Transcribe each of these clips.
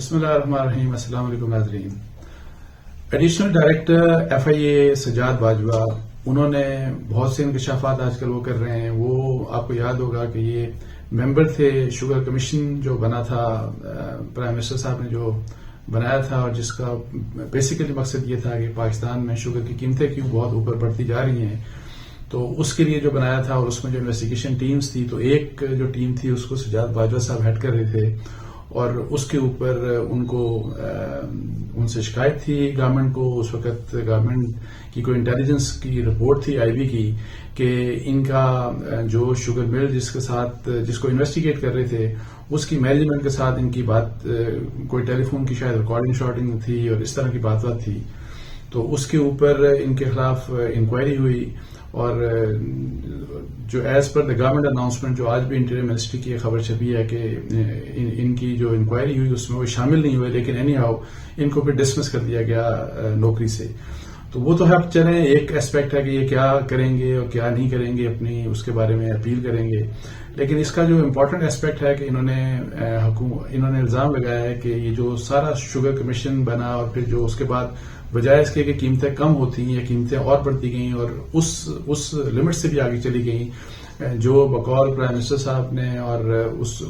بسم اللہ الرحمن الرحیم. السلام علیکم ناظرین. ایڈیشنل ڈائریکٹر ایف آئی اے سجاد باجوہ، انہوں نے بہت سے انکشافات آج کل وہ کر رہے ہیں. وہ آپ کو یاد ہوگا کہ یہ ممبر تھے شوگر کمیشن جو بنا تھا، پرائم منسٹر صاحب نے جو بنایا تھا، اور جس کا بیسیکلی مقصد یہ تھا کہ پاکستان میں شوگر کی قیمتیں کیوں بہت اوپر بڑھتی جا رہی ہیں. تو اس کے لیے جو بنایا تھا، اور اس میں جو انویسٹیگیشن ٹیمز تھی، تو ایک جو ٹیم تھی اس کو سجاد باجوہ صاحب ہیڈ کر رہے تھے، اور اس کے اوپر ان سے شکایت تھی گورنمنٹ کو. اس وقت گورنمنٹ کی کوئی انٹیلیجنس کی رپورٹ تھی آئی بی کی کہ ان کا جو شوگر مل جس کو انویسٹیگیٹ کر رہے تھے، اس کی مینجمنٹ کے ساتھ ان کی بات، کوئی ٹیلی فون کی شاید ریکارڈنگ شارٹنگ تھی اور اس طرح کی بات تھی. تو اس کے اوپر ان کے خلاف انکوائری ہوئی، اور جو as per the government announcement جو آج بھی انٹیریئر منسٹری کی خبر چھپی ہے کہ ان کی جو انکوائری ہوئی اس میں وہ شامل نہیں ہوئے، لیکن اینی ہاؤ ان کو پھر ڈسمس کر دیا گیا نوکری سے. تو وہ تو اب چلیں، ایک اسپیکٹ ہے کہ یہ کیا کریں گے اور کیا نہیں کریں گے، اپنی اس کے بارے میں اپیل کریں گے. لیکن اس کا جو امپورٹنٹ اسپیکٹ ہے کہ انہوں نے الزام لگایا ہے کہ یہ جو سارا شوگر کمیشن بنا، اور پھر جو اس کے بعد بجائے اس کے کہ قیمتیں کم ہوتی ہیں یا قیمتیں اور بڑھتی گئیں، اور اس لمٹ سے بھی آگے چلی گئیں، جو بقول پرائم منسٹر صاحب نے اور اس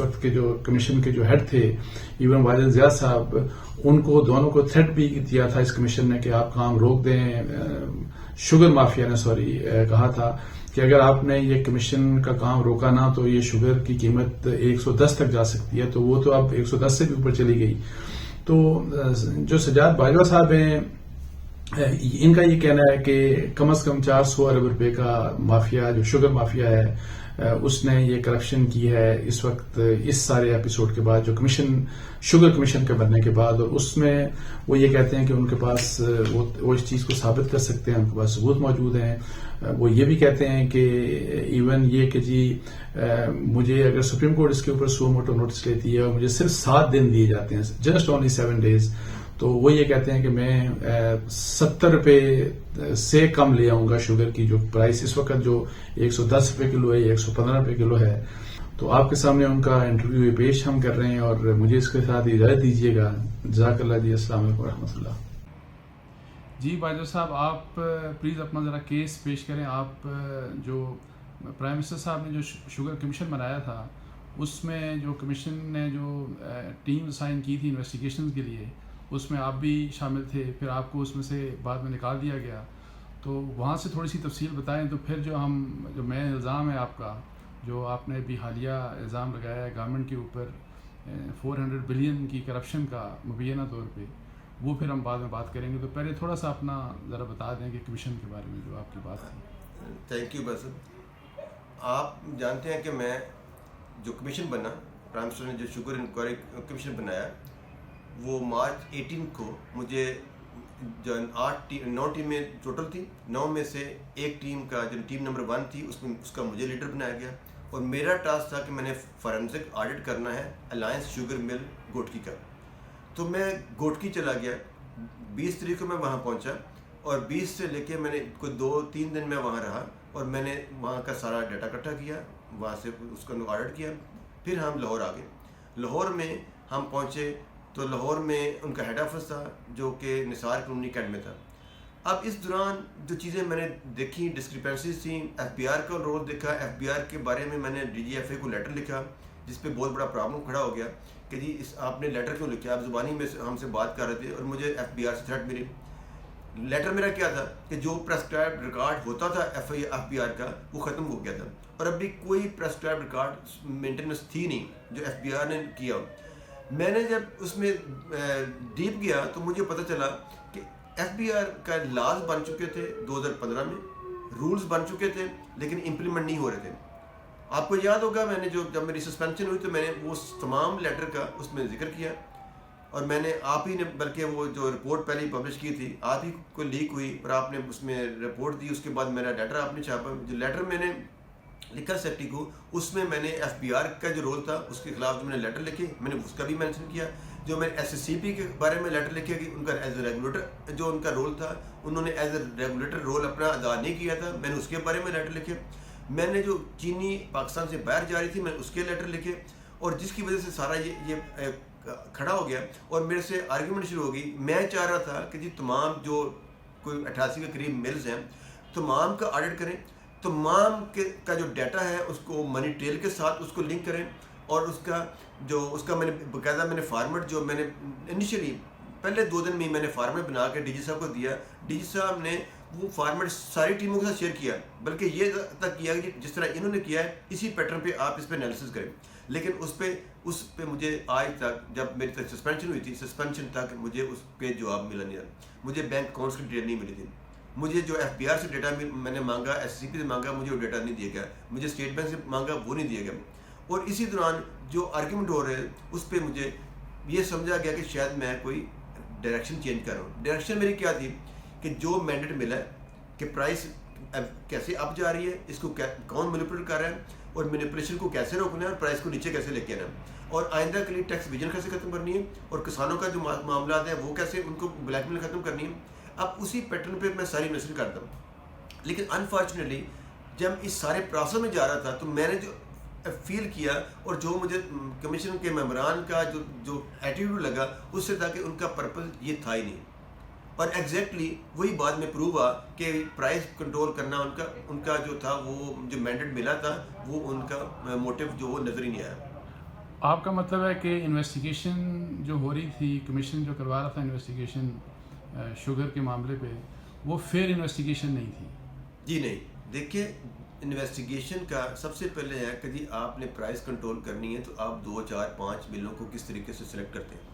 وقت کے جو کمیشن کے جو ہیڈ تھے ایون واجد زیاد صاحب، ان کو دونوں کو تھریٹ بھی دیا تھا اس کمیشن نے کہ آپ کام روک دیں. شوگر مافیا نے کہا تھا کہ اگر آپ نے یہ کمیشن کا کام روکا نہ تو یہ شوگر کی قیمت 110 تک جا سکتی ہے. تو وہ تو اب 110 سے بھی اوپر چلی گئی. تو جو سجاد باجوہ صاحب ہیں، ان کا یہ کہنا ہے کہ کم از کم 400 ارب روپے کا مافیا، جو شوگر مافیا ہے، اس نے یہ کرپشن کی ہے اس وقت، اس سارے ایپیسوڈ کے بعد، جو شوگر کمیشن کے بننے کے بعد. اور اس میں وہ یہ کہتے ہیں کہ ان کے پاس وہ اس چیز کو ثابت کر سکتے ہیں، ان کے پاس ثبوت موجود ہیں. وہ یہ بھی کہتے ہیں کہ ایون یہ کہ جی مجھے اگر سپریم کورٹ اس کے اوپر سو موٹو نوٹس لیتی ہے اور مجھے صرف 7 دن دیے جاتے ہیں، جسٹ اونلی 7 days، تو وہ یہ کہتے ہیں کہ میں 70 روپے سے کم لے آؤں گا شوگر کی جو پرائس اس وقت جو 110 روپے کلو ہے یا 115 روپے کلو ہے. تو آپ کے سامنے ان کا انٹرویو پیش ہم کر رہے ہیں، اور مجھے اس کے ساتھ اجازت دیجیے گا. جزاک اللہ جی. السلام علیکم ورحمۃ اللہ. جی باجوہ صاحب، آپ پلیز اپنا ذرا کیس پیش کریں. آپ جو پرائم منسٹر صاحب نے جو شوگر کمیشن بنایا تھا، اس میں جو کمیشن نے جو ٹیم اسائن کی تھی انویسٹیگیشن کے لیے، اس میں آپ بھی شامل تھے، پھر آپ کو اس میں سے بعد میں نکال دیا گیا. تو وہاں سے تھوڑی سی تفصیل بتائیں. تو پھر جو مین الزام ہے آپ کا، جو آپ نے بھی حالیہ الزام لگایا ہے گورنمنٹ کے اوپر 400 بلین کی کرپشن کا مبینہ طور پہ، وہ پھر ہم بعد میں بات کریں گے. تو پہلے تھوڑا سا اپنا ذرا بتا دیں کہ کمیشن کے بارے میں جو آپ کی بات تھی. Thank you Basil. آپ جانتے ہیں کہ میں جو کمیشن بنا، پرائم منسٹر نے جو شوگر انکوائری کمیشن بنایا، وہ مارچ 18 کو مجھے جو 9 ٹیمیں ٹوٹل تھی، 9 میں سے ایک ٹیم کا جو ٹیم نمبر 1 تھی اس کا مجھے لیڈر بنایا گیا. اور میرا ٹاسک تھا کہ میں نے فورینسک آڈٹ کرنا ہے الائنس شوگر مل گوٹکی کا. تو میں گوٹکی چلا گیا. 20 تاریخ کو میں وہاں پہنچا، اور 20 سے لے کے میں نے کوئی 2-3 دن میں وہاں رہا، اور میں نے وہاں کا سارا ڈیٹا اکٹھا کیا، وہاں سے اس کا آڈٹ کیا. پھر ہم لاہور آ گئے. لاہور میں ہم پہنچے تو لاہور میں ان کا ہیڈ آفس تھا جو کہ نثار کلونی کینٹ میں تھا. اب اس دوران جو چیزیں میں نے دیکھی، ڈسکریپنسیز تھیں. ایف بی آر کا رول دیکھا. ایف بی آر کے بارے میں نے ڈی جی ایف اے کو لیٹر لکھا، جس پہ بہت بڑا پرابلم کھڑا ہو گیا کہ جی آپ نے لیٹر کیوں لکھا؟ آپ زبانی میں ہم سے بات کر رہے تھے، اور مجھے ایف بی آر سے تھریٹ ملی. لیٹر میرا کیا تھا کہ جو پرسکرائب ریکارڈ ہوتا تھا ایف بی آر کا، وہ ختم ہو گیا تھا، اور ابھی کوئی پرسکرائب ریکارڈ مینٹیننس تھی نہیں جو ایف بی آر نے کیا. میں نے جب اس میں ڈیپ گیا تو مجھے پتہ چلا کہ ایف بی آر کا لاز بن چکے تھے 2015 میں، رولز بن چکے تھے، لیکن امپلیمنٹ نہیں ہو رہے تھے. آپ کو یاد ہوگا میں نے جب میری سسپینشن ہوئی تو میں نے وہ تمام لیٹر کا اس میں ذکر کیا، اور میں نے آپ ہی نے بلکہ وہ جو رپورٹ پہلے ہی پبلش کی تھی آپ ہی کو لیک ہوئی، اور آپ نے اس میں رپورٹ دی. اس کے بعد میرا لیٹر آپ نے چھاپا. جو لیٹر میں نے لکھا سیکٹری کو، اس میں نے ایف بی آر کا جو رول تھا اس کے خلاف جو میں نے لیٹر لکھے، میں نے اس کا بھی مینشن کیا. جو میں ایس ایس سی پی کے بارے میں لیٹر لکھے کہ ان کا ایز اے ریگولیٹر جو ان کا رول تھا، انہوں نے ایز اے ریگولیٹر رول اپنا ادا نہیں کیا تھا، میں نے اس کے بارے میں لیٹر لکھے. میں نے جو چینی پاکستان سے باہر جا رہی تھی، میں نے اس کے لیٹر لکھے. اور جس کی وجہ سے سارا یہ کھڑا ہو گیا اور میرے سے آرگیومنٹ شروع ہو گئی. میں چاہ رہا تھا کہ جی تمام جو کوئی 88 کے قریب ملز ہیں تمام کا آڈٹ کریں, تمام کا جو ڈیٹا ہے اس کو منی ٹریل کے ساتھ اس کو لنک کریں, اور اس کا میں نے باقاعدہ میں نے فارمیٹ جو میں نے انیشلی پہلے 2 دن میں میں نے فارمیٹ بنا کے ڈی جی صاحب کو دیا. ڈی جی صاحب نے وہ فارمیٹ ساری ٹیموں کے ساتھ شیئر کیا, بلکہ یہ تک کیا کہ جس طرح انہوں نے کیا ہے اسی پیٹرن پہ آپ اس پہ انالیسس کریں. لیکن اس پہ مجھے آج تک, جب میری تک سسپینشن ہوئی تھی, سسپینشن تک مجھے اس پہ جواب ملا نہیں. مجھے بینک اکاؤنٹس کی ڈیٹیل نہیں ملی تھی. مجھے جو ایف بی آر سے ڈیٹا میں نے مانگا, ایس سی پی سے مانگا, مجھے وہ ڈیٹا نہیں دیا گیا. مجھے اسٹیٹ بینک سے مانگا, وہ نہیں دیا گیا. اور اسی دوران جو آرگیومنٹ ہو رہے اس پہ مجھے یہ سمجھا گیا کہ شاید میں کوئی ڈائریکشن چینج کر رہا ہوں. ڈائریکشن میری کیا تھی کہ جو مینڈیٹ ملا ہے کہ پرائس کیسے اپ جا رہی ہے, اس کو کون مینیپولیٹ کر رہا ہے, اور مینیپولیشن کو کیسے روکنا ہے, اور پرائس کو نیچے کیسے لے کے آنا ہے, اور آئندہ کے لیے ٹیکس ویژن کیسے ختم کرنی ہے, اور کسانوں کا جو معاملات ہیں وہ کیسے ان کو بلیک میل ختم کرنی ہے. اب اسی پیٹرن پہ میں ساری انویسٹمنٹ کرتا ہوں. لیکن انفارچونیٹلی جب اس سارے پروسیس میں جا رہا تھا تو میں نے جو فیل کیا اور جو مجھے کمیشن کے ممبران کا جو ایٹیٹیوڈ لگا, اس سے تھا کہ ان کا پرپز یہ تھا ہی نہیں. اور ایگزیکٹلی وہی بات میں پروو ہوا کہ پرائز کنٹرول کرنا ان کا جو تھا, وہ جو مینڈیٹ ملا تھا وہ ان کا موٹیو جو وہ نظر ہی نہیں آیا. آپ کا مطلب ہے کہ انویسٹیگیشن جو ہو رہی تھی, کمیشن جو کروا رہا تھا انویسٹیگیشن شوگر کے معاملے پہ, وہ فیئر انویسٹیگیشن نہیں تھی؟ جی نہیں. دیکھیے انویسٹیگیشن کا سب سے پہلے ہے کہ جی آپ نے پرائز کنٹرول کرنی ہے تو آپ 2, 4, 5 ملوں کو کس طریقے سے سلیکٹ کرتے ہیں.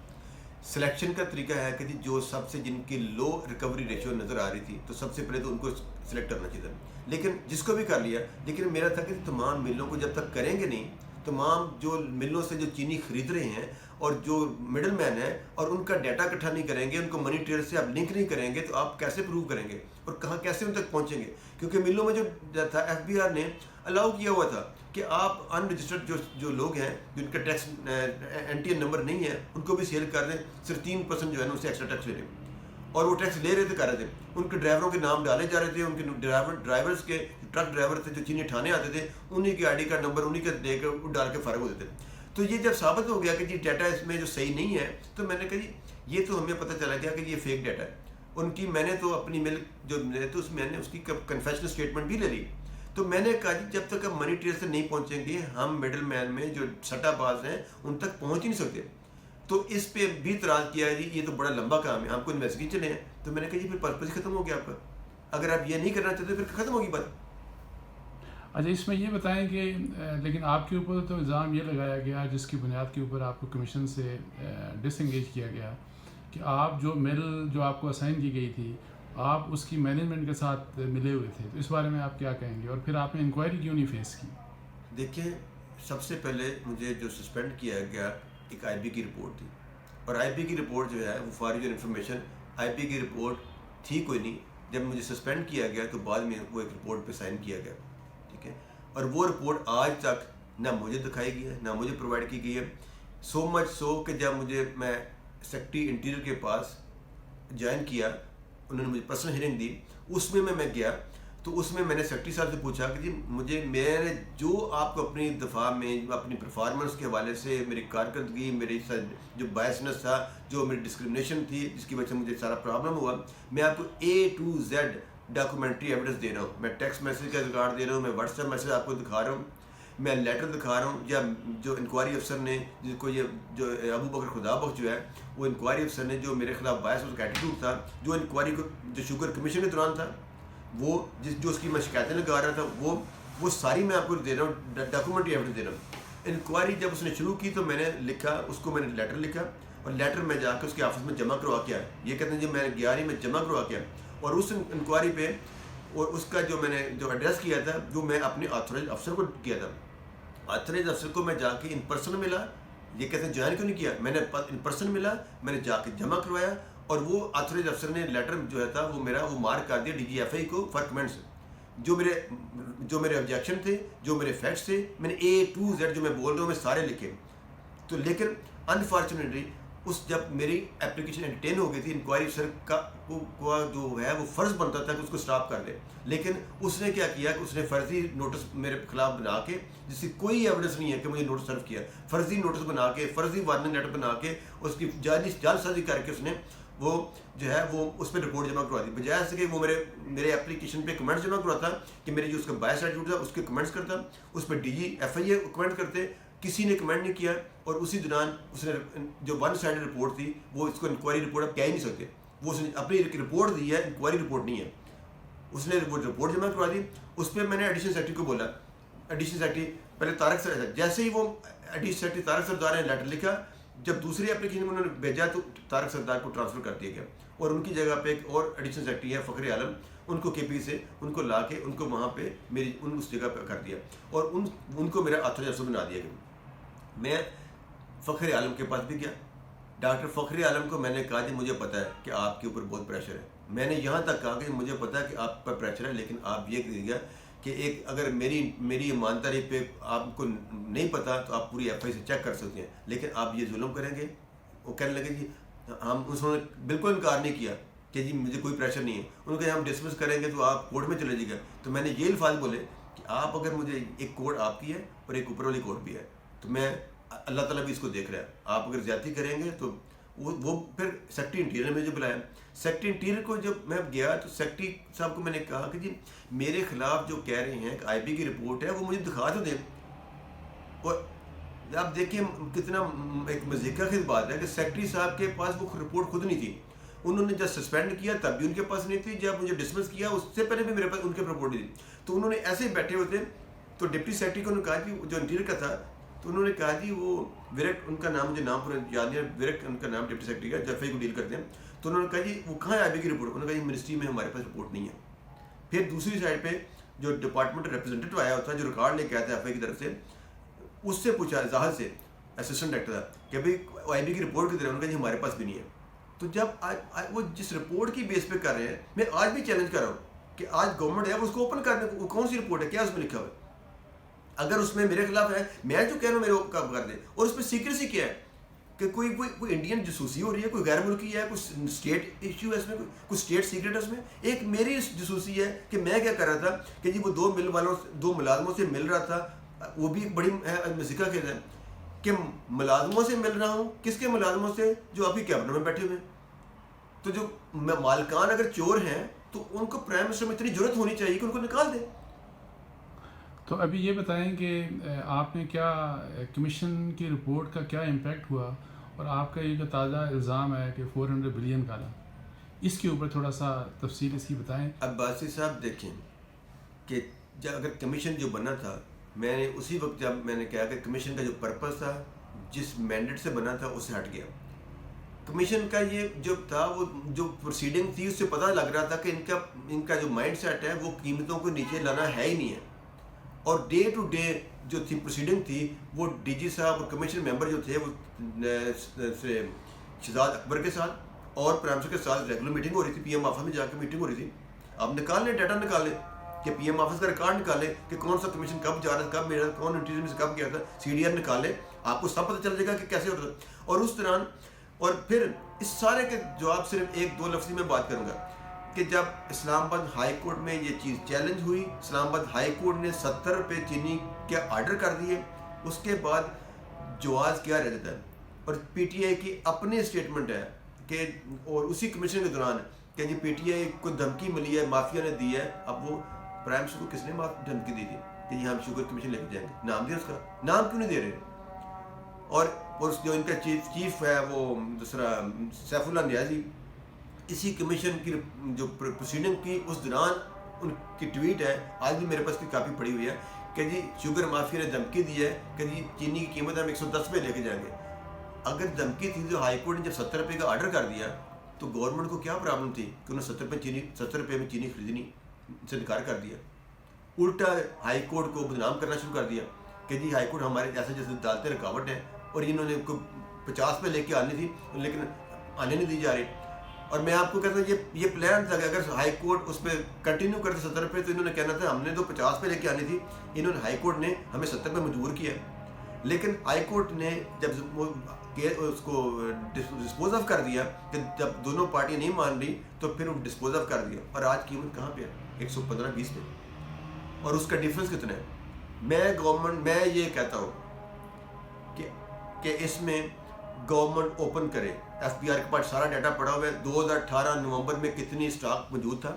سلیکشن کا طریقہ ہے کہ جی جو سب سے جن کی لو ریکوری ریشیو نظر آ رہی تھی تو سب سے پہلے تو ان کو سلیکٹ کرنا چاہیے. لیکن جس کو بھی کر لیا, لیکن میرا تھا کہ تمام ملوں کو جب تک کریں گے نہیں, تمام جو ملوں سے جو چینی خرید رہے ہیں اور جو مڈل مین ہیں اور ان کا ڈیٹا اکٹھا نہیں کریں گے, ان کو منی ٹریل سے آپ لنک نہیں کریں گے, تو آپ کیسے پروو کریں گے اور کہاں کیسے ان تک پہنچیں گے. کیونکہ ملوں میں جو تھا ایف بی آر نے الاؤ کیا ہوا تھا کہ آپ ان رجسٹرڈ جو لوگ ہیں جن کا tax N T N number نہیں ہے ان کو بھی سیل کر دیں, صرف 3% جو ہے نا اس سے ایکسٹرا ٹیکس لے لیں. اور وہ ٹیکس لے رہے تھے, کر رہے تھے, ان کے ڈرائیوروں کے نام ڈالے جا رہے تھے, ان کے ڈرائیورس کے ٹرک ڈرائیور تھے جو چینی اٹھانے آتے تھے, انہیں کے آئی ڈی کارڈ نمبر انہیں کے دے کے ڈال کے فارغ ہوتے تھے. تو یہ جب ثابت ہو گیا کہ جی ڈیٹا اس میں جو صحیح نہیں ہے, تو میں نے کہا جی یہ تو ہمیں پتہ چلا گیا کہ یہ فیک ڈیٹا ہے. ان کی میں نے تو اپنی مل جو ملے تو میں نے اس کی کنفیشنل اسٹیٹمنٹ بھی لے لی. تو میں نے کہا جی جب تک ہم منی ٹریل سے نہیں پہنچیں گے, ہم مڈل مین میں جو سٹا باز ہیں ان تک پہنچ ہی نہیں سکتے. تو اس پہ بھی اعتراض کیا جی یہ تو بڑا لمبا کام ہے, آپ کو انویسٹیگیشن چلے ہیں. تو میں نے کہا جی پھر پرپز ختم ہو گیا آپ کا. اگر آپ یہ نہیں کرنا چاہتے پھر ختم ہوگی بات. اچھا, اس میں یہ بتائیں کہ لیکن آپ کے اوپر تو الزام یہ لگایا گیا جس کی بنیاد کے اوپر آپ کو کمیشن سے ڈس انگیج کیا گیا کہ آپ جو مل جو آپ کو اسائن کی گئی تھی آپ اس کی مینجمنٹ کے ساتھ ملے ہوئے تھے. تو اس بارے میں آپ کیا کہیں گے, اور پھر آپ نے انکوائری کیوں نہیں فیس کی؟ دیکھیں, سب سے پہلے مجھے جو سسپینڈ کیا گیا ایک آئی بی کی رپورٹ تھی, اور آئی بی کی رپورٹ جو ہے وہ for your information I B کی رپورٹ تھی کوئی نہیں. جب مجھے سسپینڈ کیا گیا تو بعد میں وہ ایک رپورٹ پہ سائن کیا گیا, ٹھیک ہے. اور وہ رپورٹ آج تک نہ مجھے دکھائی گئی ہے نہ مجھے پرووائڈ کی گئی ہے. سو مچ سو کہ جب میں سیکرٹری انٹیریئر کے پاس جوائن کیا, انہوں نے مجھے پرسنل ہیئرنگ دی, اس میں گیا تو اس میں نے سیکرٹری صاحب سے پوچھا کہ جی مجھے میرے جو آپ کو اپنی دفاع میں اپنی پرفارمنس کے حوالے سے میری کارکردگی, میری جو بائسنس تھا, جو میری ڈسکرمنیشن تھی جس کی وجہ سے مجھے سارا پرابلم ہوا, میں آپ کو A to Z documentary evidence دے رہا ہوں. میں ٹیکسٹ میسیج کا ریکارڈ دے رہا ہوں, میں واٹس ایپ میسیج آپ کو دکھا رہا ہوں, میں لیٹر دکھا رہا ہوں, یا جو انکوائری افسر نے جس کو یہ جو ابو بکر خدا بخش جو ہے وہ انکوائری افسر نے جو میرے خلاف باعث اس کا ایٹیٹیوڈ تھا, جو انکوائری کو جو شوگر کمیشن کے دوران تھا, وہ جو اس کی میں شکایتیں لگا رہا تھا, وہ ساری میں آپ کو دے رہا ہوں, ڈاکومنٹری ایویڈنس دے رہا ہوں. انکوائری جب اس نے شروع کی تو میں نے لکھا, اس کو میں نے لیٹر لکھا, اور لیٹر میں جا کے اس کے آفس میں جمع کروا کے آیا. یہ کہتے ہیں جی میں گیا نہیں, میں جمع کروا کے آیا. اور اس انکوائری پہ اور اس کا جو میں نے جو ایڈریس کیا تھا جو میں اپنے آتھورائز افسر کو کیا تھا, آتھورائز افسر کو میں جا کے ان پرسن ملا. یہ کہتے ہیں جوائن کیوں نہیں کیا, میں نے ان پرسن ملا, میں نے جا کے جمع کروایا, اور وہ آتھورائز افسر نے لیٹر جو ہے تھا وہ مارک کر دیا ڈی جی ایف آئی کو فار کمنٹس. جو میرے آبجیکشن تھے, جو میرے فیکٹس تھے, میں نے A to Z جو میں بول رہا ہوں میں سارے لکھے. تو لیکن انفارچونیٹلی اس جب میری اپلیکیشن انٹرٹین ہو گئی تھی، انکوائری سر کا جو ہے وہ فرض بنتا تھا کہ اس کو سٹاپ کر دے، لیکن اس نے کیا کیا کہ اس نے فرضی نوٹس میرے خلاف بنا کے، جس کی کوئی ایویڈنس نہیں ہے کہ مجھے نوٹس سرو کیا، فرضی نوٹس بنا کے، فرضی وارننگ لیٹر بنا کے، اس کی جعلی سازی کر کے اس نے وہ جو ہے وہ اس پہ رپورٹ جمع کروا دی، بجائے سے کہ وہ میرے اپلیکیشن پہ کمنٹس جمع کرواتا کہ میری جو اس کا بایس ایٹیٹیوڈ تھا اس کے کمنٹس کرتا، اس پہ D G F I a comment کرتے، کسی نے کمنٹ نہیں کیا، اور اسی دوران اس نے جو ون سائڈ رپورٹ تھی وہ اس کو انکوائری رپورٹ آپ کہہ ہی نہیں سکتے، وہ اس نے اپنی رپورٹ دی ہے، انکوائری رپورٹ نہیں ہے، اس نے وہ رپورٹ جمع کروا دی۔ اس پہ میں نے ایڈیشنل سیکرٹری کو بولا، ایڈیشنل سیکرٹری پہلے طارق سر، جیسے ہی وہ ایڈیشنل سیکرٹری طارق سردار نے لیٹر لکھا، جب دوسری اپلیکیشن میں انہوں نے بھیجا تو طارق سردار کو ٹرانسفر کر دیا گیا، اور ان کی جگہ پہ ایک اور ایڈیشنل سیکرٹری ہے فخر عالم، ان کو کے پی سے ان کو لا کے ان کو وہاں پہ میری اس جگہ پہ کر دیا، اور ان کو میرا آتھر جرسو بنا دیا گیا۔ میں فخر عالم کے پاس بھی گیا، ڈاکٹر فخر عالم کو میں نے کہا جی مجھے پتہ ہے کہ آپ کے اوپر بہت پریشر ہے، میں نے یہاں تک کہا کہ مجھے پتہ ہے کہ آپ پر پریشر ہے، لیکن آپ یہ کہہ گیا کہ ایک اگر میری ایمانداری پہ آپ کو نہیں پتہ تو آپ پوری ایف آئی سے چیک کر سکتے ہیں، لیکن آپ یہ ظلم کریں گے۔ وہ کہنے لگے جی ہم، انہوں نے بالکل انکار نہیں کیا کہ جی مجھے کوئی پریشر نہیں ہے، انہوں نے کہا ہم ڈسمس کریں گے تو آپ کورٹ میں چلے جائے گا، تو میں نے یہ الفاظ بولے کہ آپ اگر مجھے ایک کورٹ آپ کی ہے اور ایک اوپر والی کورٹ بھی ہے، تو میں اللہ تعالیٰ بھی اس کو دیکھ رہا ہے، آپ اگر زیادتی کریں گے تو وہ پھر سیکرٹری انٹیریئر نے مجھے بلایا، سیکرٹری انٹیریئر کو جب میں گیا تو سیکرٹری صاحب کو میں نے کہا کہ جی میرے خلاف جو کہہ رہے ہیں کہ آئی بی کی رپورٹ ہے وہ مجھے دکھا تو دیں، اور آپ دیکھیں کتنا ایک مزیکا کی بات ہے کہ سیکرٹری صاحب کے پاس وہ رپورٹ خود نہیں تھی، انہوں نے جب سسپینڈ کیا تب بھی ان کے پاس نہیں تھی، جب مجھے ڈسمس کیا اس سے پہلے بھی میرے پاس ان کے رپورٹ نہیں تھی، تو انہوں نے ایسے ہی بیٹھے ہوئے تھے، تو ڈپٹی سیکرٹری کو انہوں نے کہا کہ جو انٹیریئر کا تھا، تو انہوں نے کہا جی وہ ویرک، ان کا نام مجھے نام پورا یاد نہیں ہے، ویرک ان کا نام ڈپٹی سیکرٹری کا، جیف کو ڈیل کرتے ہیں، تو انہوں نے کہا جی وہ کہاں ہے آئی بی کی رپورٹ، انہوں نے کہا جی منسٹری میں ہمارے پاس رپورٹ نہیں ہے۔ پھر دوسری سائڈ پہ جو ڈپارٹمنٹ ریپرزینٹیٹیو آیا ہوتا ہے جو ریکارڈ لے کے آیا تھا ایف آئی کی طرف سے، اس سے پوچھا ظاہر سے اسسٹنٹ ڈائریکٹر تھا کہ بھائی آئی بی کی رپورٹ کی طرح، انہوں نے کہا جی ہمارے پاس بھی نہیں ہے۔ تو جب وہ جس رپورٹ کی بیس پہ کر رہے ہیں، میں آج بھی چیلنج کر رہا ہوں کہ آج گورنمنٹ ہے وہ اس کو اوپن کر دیں، کون سی رپورٹ ہے، کیا اس میں لکھا ہوا ہے، اگر اس میں میرے خلاف ہے میں جو کہہ رہا ہوں میرے کب کر دیں، اور اس میں سیکریسی کیا ہے کہ کوئی انڈین جاسوسی ہو رہی ہے، کوئی غیر ملکی ہے، کوئی اسٹیٹ ایشو ہے اس میں، کوئی اسٹیٹ سیکرٹ ہے اس میں، ایک میری جاسوسی ہے کہ میں کیا کر رہا تھا کہ جی وہ دو ملازموں سے مل رہا تھا، وہ بھی بڑی ذکر کیا ہے کہ ملازموں سے مل رہا ہوں، کس کے ملازموں سے، جو ابھی کیبنٹ میں بیٹھے ہوئے ہیں، تو جو مالکان اگر چور ہیں تو ان کو پرائم منسٹر میں اتنی ضرورت ہونی چاہیے کہ ان کو نکال دیں۔ تو ابھی یہ بتائیں کہ آپ نے کیا کمیشن کی رپورٹ کا کیا امپیکٹ ہوا، اور آپ کا یہ جو تازہ الزام ہے کہ 400 بلین کالا، اس کے اوپر تھوڑا سا تفصیل اس کی بتائیں۔ عباسی صاحب دیکھیں کہ جب اگر کمیشن جو بنا تھا، میں نے اسی وقت جب میں نے کہا کہ کمیشن کا جو پرپس تھا، جس مینڈیٹ سے بنا تھا اس سے ہٹ گیا۔ کمیشن کا یہ جو تھا، وہ جو پروسیڈنگ تھی اس سے پتہ لگ رہا تھا کہ ان کا جو مائنڈ سیٹ ہے وہ قیمتوں کو نیچے لانا ہے ہی نہیں ہے، اور ڈے ٹو ڈے جو تھی پروسیڈنگ تھی، وہ ڈی جی صاحب اور کمیشن ممبر جو تھے وہ شہزاد اکبر کے ساتھ اور پرائم منسٹر کے ساتھ ریگولر میٹنگ ہو رہی تھی، پی ایم آفس میں جا کے میٹنگ ہو رہی تھی۔ آپ نکال لیں، ڈیٹا نکال لیں کہ پی ایم آفس کا ریکارڈ نکالیں کہ کون سا کمیشن کب جا رہا تھا، کب میرا کون انٹیریئر میں سے کب گیا تھا، سی ڈی آر نکالیں، آپ کو سب پتہ چل جائے گا کہ کیسے ہوتا تھا۔ اور اس دوران، اور پھر اس سارے کے جواب صرف ایک دو لفظی میں بات کروں گا کہ جب اسلام آباد ہائی کورٹ میں یہ چیز چیلنج ہوئی، اسلام آباد ہائی کورٹ نے 70 روپے چینی کے آرڈر کر دیے، اس کے بعد جواز کیا رہ جاتا ہے، اور پی ٹی آئی کی اپنی اسٹیٹمنٹ ہے کہ، اور اسی کمیشن کے دوران کہ جی پی ٹی آئی کو دھمکی ملی ہے، مافیا نے دی ہے۔ اب وہ پرائم منسٹر کو کس نے دھمکی دی تھی کہ جی ہم شوگر کمیشن لے کے جائیں گے، نام دیا اس کا، نام کیوں نہیں دے رہے؟ اور جو ان کا چیف ہے وہ دوسرا سیف اللہ نیازی، اسی کمیشن کی جو پروسیڈنگ کی اس دوران ان کی ٹویٹ ہے، آج بھی میرے پاس کی کاپی پڑی ہوئی ہے کہ جی شوگر مافیا نے دھمکی دی ہے کہ جی چینی کی قیمت ہم 110 پہ لے کے جائیں گے۔ اگر دھمکی تھی جو ہائی کورٹ نے جب 70 روپے کا آرڈر کر دیا تو گورنمنٹ کو کیا پرابلم تھی کہ انہوں نے 70 روپے میں چینی خریدنی سے انکار کر دیا؟ الٹا ہائی کورٹ کو بدنام کرنا شروع کر دیا کہ جی ہائی کورٹ ہمارے جیسے عدالتیں رکاوٹ ہیں، اور انہوں نے کو 50 پہ لے کے آنی تھی لیکن آنے نہیں دی جا رہی۔ اور میں آپ کو کہتا ہوں یہ پلان تھا کہ اگر ہائی کورٹ اس پہ کنٹینیو کرتے 70 پہ تو انہوں نے کہنا تھا ہم نے تو 50 پہ لے کے آنی تھی، انہوں نے ہائی کورٹ نے ہمیں 70 پہ مجبور کیا۔ لیکن ہائی کورٹ نے جب اس کو ڈسپوز آف کر دیا کہ جب دونوں پارٹیاں نہیں مان رہی تو پھر وہ ڈسپوز آف کر دیا. اور آج قیمت کہاں پہ ہے؟ 115-20 پہ. اور اس کا ڈفرینس کتنا ہے؟ میں یہ کہتا ہوں کہ اس میں گورنمنٹ اوپن کرے. ایف بی آر کے پاس سارا ڈیٹا پڑا ہوا ہے. 2018 نومبر میں کتنی اسٹاک موجود تھا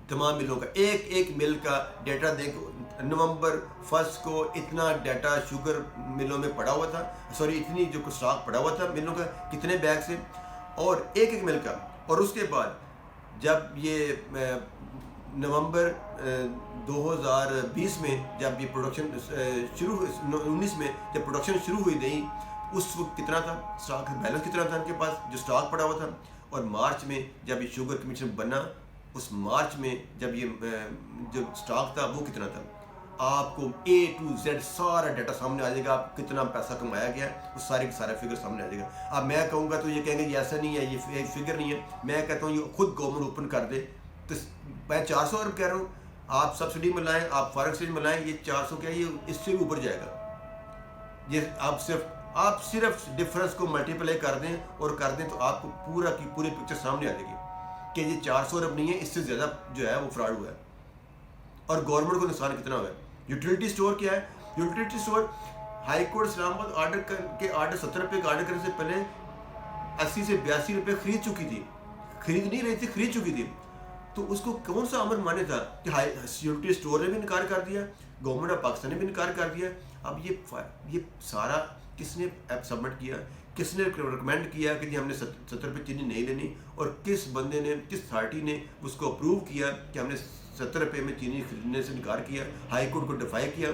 تمام ملوں کا، ایک مل کا ڈیٹا دیکھو. نومبر 1 کو اتنا ڈیٹا شوگر ملوں میں پڑا ہوا تھا، اتنی جو اسٹاک پڑا ہوا تھا ملوں کا، کتنے بیگ سے، اور ایک مل کا. اور اس کے بعد جب یہ نومبر 2020 میں جب یہ پروڈکشن 19 میں جب پروڈکشن شروع ہوئی نہیں، اس وقت کتنا تھا اسٹاک، بیلنس کتنا تھا ان کے پاس جو اسٹاک پڑا ہوا تھا. اور مارچ میں جب یہ شوگر کمیشن بنا، اس مارچ میں جب یہ جو اسٹاک تھا وہ کتنا تھا. آپ کو A to Z سارا ڈیٹا سامنے آ جائے گا. آپ کتنا پیسہ کمایا گیا وہ سارے کا سارا فگر سامنے آ جائے گا. اب میں کہوں گا تو یہ کہیں گے یہ ایسا نہیں ہے، یہ فگر نہیں ہے. میں کہتا ہوں یہ خود گورنمنٹ اوپن کر دے. تو میں 400 ارب کہہ رہا ہوں، آپ سبسڈی میں لائیں، آپ فارن ایکسچینج میں لائیں، یہ 400 کیا یہ اس سے بھی اوپر جائے گا. یہ آپ صرف ڈفرینس کو ملٹیپلائی کر دیں اور کر دیں تو آپ کو پورا کی پوری پکچر سامنے آ جائے گی کہ یہ 400 ارب نہیں ہے، اس سے زیادہ جو ہے وہ فراڈ ہوا ہے. اور گورنمنٹ کو نقصان کتنا ہوا ہے. یوٹیلیٹی اسٹور کیا ہے؟ یوٹیلیٹی اسٹور ہائی کورٹ اسلام آباد آرڈر 70 روپے کا آرڈر کرنے سے پہلے 80 سے 82 روپے خرید چکی تھی. خرید نہیں رہی تھی، خرید چکی تھی. تو اس کو کون سا امر مانے تھا کہ یوٹیلیٹی اسٹور نے بھی انکار کر دیا، گورنمنٹ آف پاکستان نے بھی انکار کر دیا. اب یہ سارا کس نے سبمٹ کیا، کس نے ریکمینڈ کیا کہ جی ہم نے 70 روپے چینی نہیں لینی، اور کس بندے نے، کس اتھارٹی نے اس کو اپروو کیا کہ ہم نے 70 روپے میں چینی خریدنے سے انکار کیا، ہائی کورٹ کو ڈیفائی کیا.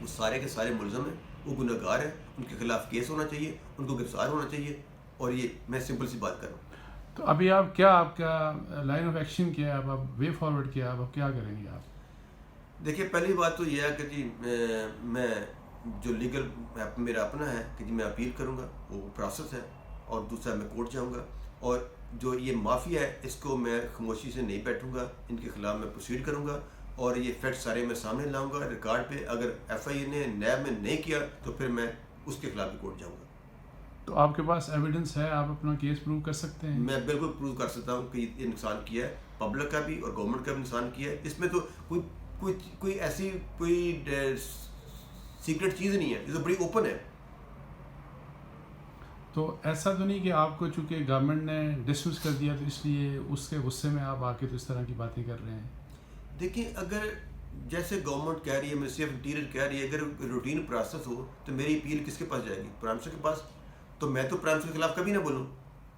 وہ سارے کے سارے ملزم ہیں، وہ گناہ گار ہیں، ان کے خلاف کیس ہونا چاہیے، ان کو گرفتار ہونا چاہیے. اور یہ میں سمپل سی بات کر رہا ہوں. تو ابھی آپ کا لائن آف ایکشن کیا ہے؟ اب وے فارورڈ کیا ہے؟ اب کیا کریں گے آپ؟ دیکھیے پہلی بات تو یہ ہے کہ جی میں جو لیگل میرا اپنا ہے کہ جی میں اپیل کروں گا، وہ پروسیس ہے. اور دوسرا میں کورٹ جاؤں گا. اور جو یہ مافیا ہے اس کو میں خاموشی سے نہیں بیٹھوں گا، ان کے خلاف میں پروسیڈ کروں گا. اور یہ فیکٹ سارے میں سامنے لاؤں گا ریکارڈ پہ. اگر ایف آئی اے نے نیب میں نہیں کیا تو پھر میں اس کے خلاف بھی کورٹ جاؤں گا. تو آپ کے پاس ایویڈنس ہے؟ آپ اپنا کیس پروو کر سکتے ہیں؟ میں بالکل پروو کر سکتا ہوں کہ یہ نقصان کیا ہے، پبلک کا بھی اور گورنمنٹ کا بھی نقصان کیا ہے. اس میں تو کوئی ایسی کوئی سیکرٹ چیز نہیں ہے، یہ تو بڑی اوپن ہے. تو ایسا تو نہیں کہ آپ کو چونکہ گورنمنٹ نے ڈسمس کر دیا تو اس لیے اس کے غصے میں آپ آ کے تو اس طرح کی باتیں کر رہے ہیں؟ دیکھیں اگر جیسے گورنمنٹ کہہ رہی ہے، منسٹری آف انٹیریئر کہہ رہی ہے، اگر روٹین پروسیس ہو تو میری اپیل کس کے پاس جائے گی؟ پرائم منسٹر کے پاس. تو میں تو پرائم منسٹر کے خلاف کبھی نہ بولوں،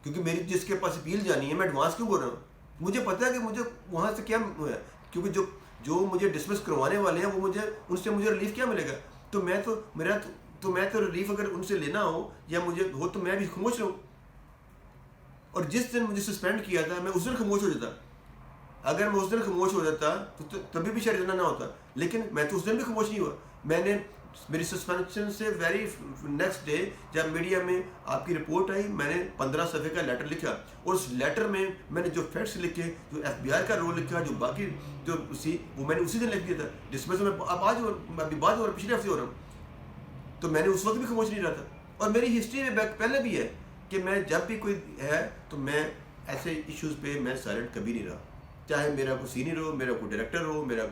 کیونکہ میری جس کے پاس اپیل جانی ہے میں ایڈوانس کیوں بول رہا ہوں؟ مجھے پتہ ہے کہ مجھے وہاں سے کیا ہے، کیونکہ جو مجھے ڈسمس کروانے والے ہیں وہ ان سے مجھے ریلیف کیا ملے گا. تو میں تو ریلیف اگر ان سے لینا ہو یا مجھے ہو تو میں بھی خاموش رہوں. اور جس دن مجھے سسپینڈ کیا تھا میں اس دن خاموش ہو جاتا. اگر میں اس دن خاموش ہو جاتا تو تبھی بھی شاید اتنا نہ ہوتا. لیکن میں تو اس دن بھی خاموش نہیں ہوا. میں نے میری سسپینشن سے ویری نیکسٹ ڈے جب میڈیا میں آپ کی رپورٹ آئی، میں نے 15 صفحے کا لیٹر لکھا. اور اس لیٹر میں میں نے جو فیکٹس لکھے، جو ایف بی آئی کا رول لکھا، جو باقی جو وہ میں نے اسی دن لکھ دیا تھا. ڈسمس میں اب آج ابھی بات ہو رہا، پچھلے ہفتے ہو رہا ہوں. تو میں نے اس وقت بھی خاموش نہیں رہا تھا. اور میری ہسٹری میں پہلے بھی ہے کہ میں جب بھی کوئی ہے تو میں ایسے ایشوز پہ میں سائلنٹ کبھی نہیں رہا. چاہے میرا کوئی سینئر ہو، میرا کوئی ڈائریکٹر ہو، میرا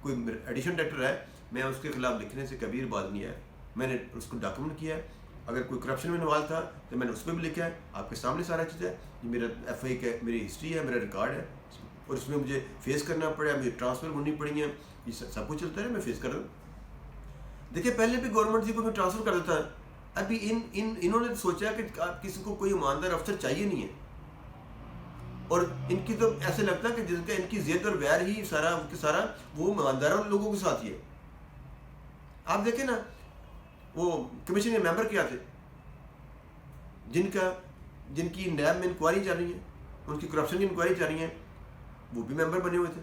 کوئی ایڈیشنل ڈائریکٹر ہے، میں اس کے خلاف لکھنے سے کبھی بات نہیں آیا. میں نے اس کو ڈاکومنٹ کیا ہے. اگر کوئی کرپشن میں انوالو تھا تو میں نے اس پہ بھی لکھا ہے. آپ کے سامنے سارا چیز ہے. یہ میرا ایف آئی کا میری ہسٹری ہے، میرا ریکارڈ ہے. اور اس میں مجھے فیس کرنا پڑا، مجھے ٹرانسفر ہونی پڑی ہیں، یہ سب کچھ چلتا ہے، میں فیس کر رہا ہوں. دیکھیے پہلے بھی گورنمنٹ تھی، کوئی ٹرانسفر کر دیتا ہے. ابھی انہوں نے سوچا کہ کسی کو کوئی ایماندار افسر چاہیے نہیں ہے. اور ان کی تو ایسے لگتا ہے کہ جن کا ان کی ضد اور ویر ہی سارا وہ ایماندار لوگوں کے ساتھ ہی ہے. آپ دیکھیں نا، وہ کمیشن کے ممبر کیا تھے جن کی نیب میں انکوائری چل رہی ہے، ان کی کرپشن کی انکوائری چل رہی ہے، وہ بھی ممبر بنے ہوئے تھے.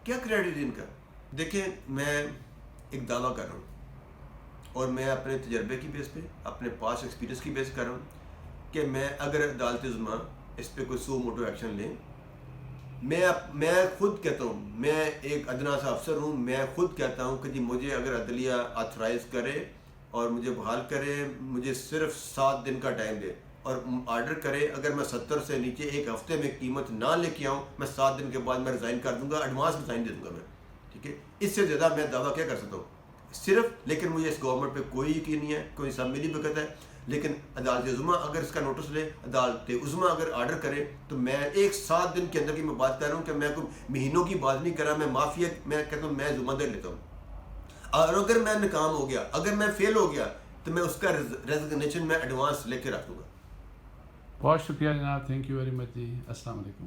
کیا کریڈٹ ہے ان کا؟ دیکھیں میں ایک دعویٰ کر رہا ہوں اور میں اپنے تجربے کی بیس پہ، اپنے پاس ایکسپیرینس کی بیس کر رہا ہوں کہ میں اگر عدالت عظمیٰ اس پہ کوئی سو موٹو ایکشن لیں میں خود کہتا ہوں، میں ایک ادنا سا افسر ہوں، میں خود کہتا ہوں کہ جی مجھے اگر عدلیہ آتھرائز کرے اور مجھے بحال کرے، مجھے صرف 7 دن کا ٹائم دے اور آرڈر کرے، اگر میں 70 سے نیچے ایک ہفتے میں قیمت نہ لے کے آؤں، میں 7 دن کے بعد میں ریزائن کر دوں گا، ایڈوانس ریزائن دے دوں گا میں، ٹھیک ہے. اس سے زیادہ میں دعویٰ کیا کر سکتا ہوں صرف. لیکن مجھے اس گورنمنٹ پہ کوئی یقین نہیں ہے، کوئی سب میری بکت ہے. لیکن عدالت عظمیٰ اگر اس کا نوٹس لے، عدالت عظمیٰ اگر آرڈر کرے، تو میں ایک 7 دن کے اندر کی میں بات کر رہا ہوں کہ میں کوئی مہینوں کی بات نہیں کر رہا، میں معافی میں کہتا ہوں، میں ذمہ داری لیتا ہوں. اور اگر میں ناکام ہو گیا، اگر میں فیل ہو گیا، تو میں اس کا ریزگنیشن میں ایڈوانس لے کے رکھ دوں گا. بہت شکریہ جناب، تھینک یو ویری مچ جی. السلام علیکم.